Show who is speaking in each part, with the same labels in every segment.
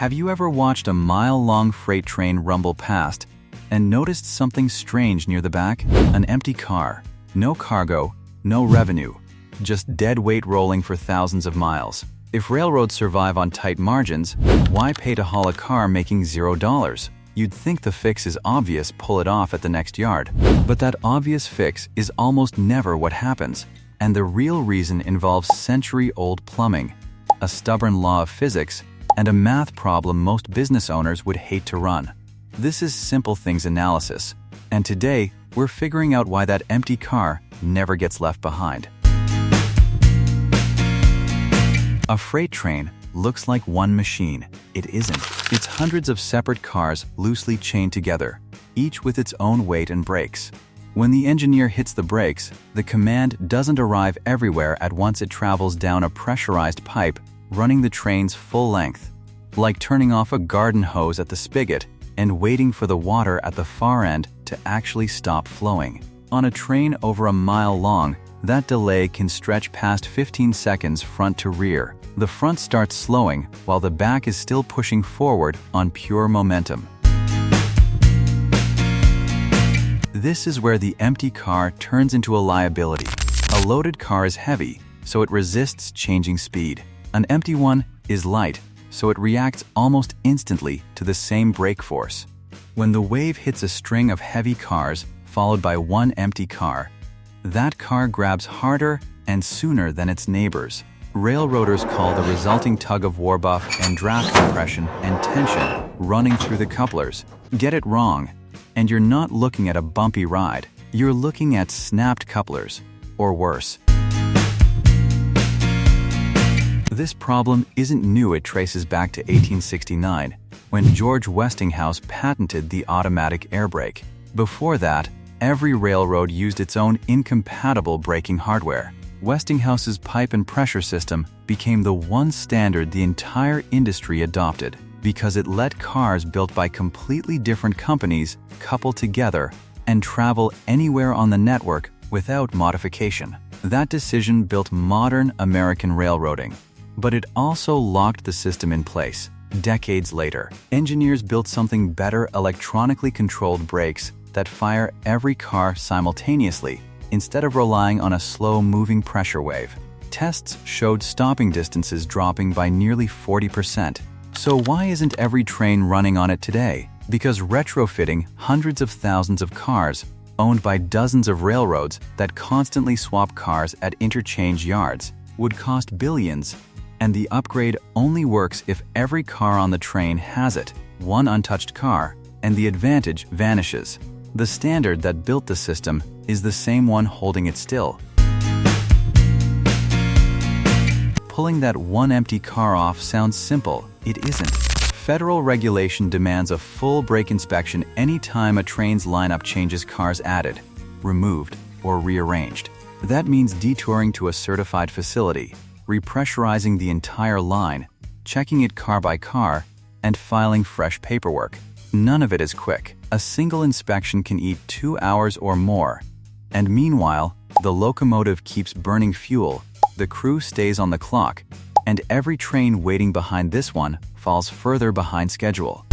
Speaker 1: Have you ever watched a mile-long freight train rumble past and noticed something strange near the back? An empty car. No cargo, no revenue. Just dead weight rolling for thousands of miles. If railroads survive on tight margins, why pay to haul a car making $0? You'd think the fix is obvious, pull it off at the next yard. But that obvious fix is almost never what happens. And the real reason involves century-old plumbing, a stubborn law of physics, and a math problem most business owners would hate to run. This is Simple Things Analysis, and today we're figuring out why that empty car never gets left behind. A freight train looks like one machine. It isn't. It's hundreds of separate cars loosely chained together, each with its own weight and brakes. When the engineer hits the brakes, the command doesn't arrive everywhere at once. It travels down a pressurized pipe, running the train's full length, like turning off a garden hose at the spigot and waiting for the water at the far end to actually stop flowing. On a train over a mile long, that delay can stretch past 15 seconds front to rear. The front starts slowing while the back is still pushing forward on pure momentum. This is where the empty car turns into a liability. A loaded car is heavy, so it resists changing speed. An empty one is light, so it reacts almost instantly to the same brake force. When the wave hits a string of heavy cars, followed by one empty car, that car grabs harder and sooner than its neighbors. Railroaders call the resulting tug-of-war buff and draft compression and tension running through the couplers. Get it wrong, and you're not looking at a bumpy ride. You're looking at snapped couplers, or worse. This problem isn't new. It traces back to 1869, when George Westinghouse patented the automatic air brake. Before that, every railroad used its own incompatible braking hardware. Westinghouse's pipe and pressure system became the one standard the entire industry adopted because it let cars built by completely different companies couple together and travel anywhere on the network without modification. That decision built modern American railroading. But it also locked the system in place. Decades later, engineers built something better: electronically controlled brakes that fire every car simultaneously instead of relying on a slow-moving pressure wave. Tests showed stopping distances dropping by nearly 40%. So why isn't every train running on it today? Because retrofitting hundreds of thousands of cars owned by dozens of railroads that constantly swap cars at interchange yards would cost billions. And the upgrade only works if every car on the train has it, one untouched car, and the advantage vanishes. The standard that built the system is the same one holding it still. Pulling that one empty car off sounds simple. It isn't. Federal regulation demands a full brake inspection anytime a train's lineup changes cars added, removed, or rearranged. That means detouring to a certified facility, repressurizing the entire line, checking it car by car, and filing fresh paperwork. None of it is quick. A single inspection can eat 2 hours or more. And meanwhile, the locomotive keeps burning fuel, the crew stays on the clock, and every train waiting behind this one falls further behind schedule.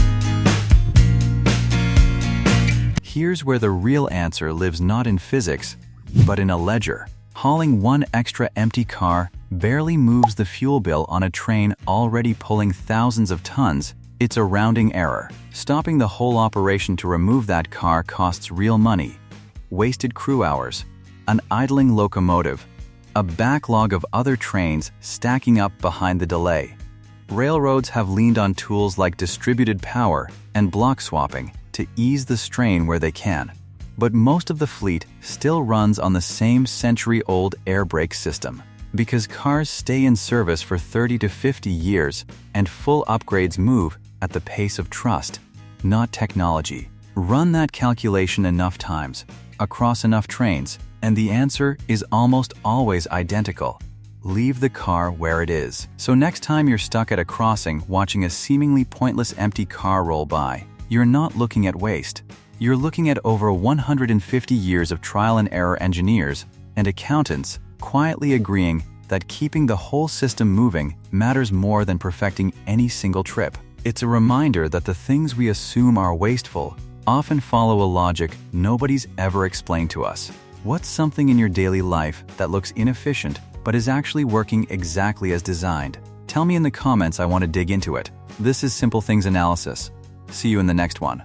Speaker 1: Here's where the real answer lives, not in physics, but in a ledger. Hauling one extra empty car barely moves the fuel bill on a train already pulling thousands of tons. It's a rounding error. Stopping the whole operation to remove that car costs real money. Wasted crew hours, an idling locomotive, a backlog of other trains stacking up behind the delay. Railroads have leaned on tools like distributed power and block swapping to ease the strain where they can. But most of the fleet still runs on the same century-old air brake system. Because cars stay in service for 30 to 50 years and full upgrades move at the pace of trust, not technology. Run that calculation enough times, across enough trains, and the answer is almost always identical. Leave the car where it is. So next time you're stuck at a crossing watching a seemingly pointless empty car roll by, you're not looking at waste. You're looking at over 150 years of trial and error engineers and accountants quietly agreeing that keeping the whole system moving matters more than perfecting any single trip. It's a reminder that the things we assume are wasteful often follow a logic nobody's ever explained to us. What's something in your daily life that looks inefficient but is actually working exactly as designed? Tell me in the comments. I want to dig into it. This is Simple Things Analysis. See you in the next one.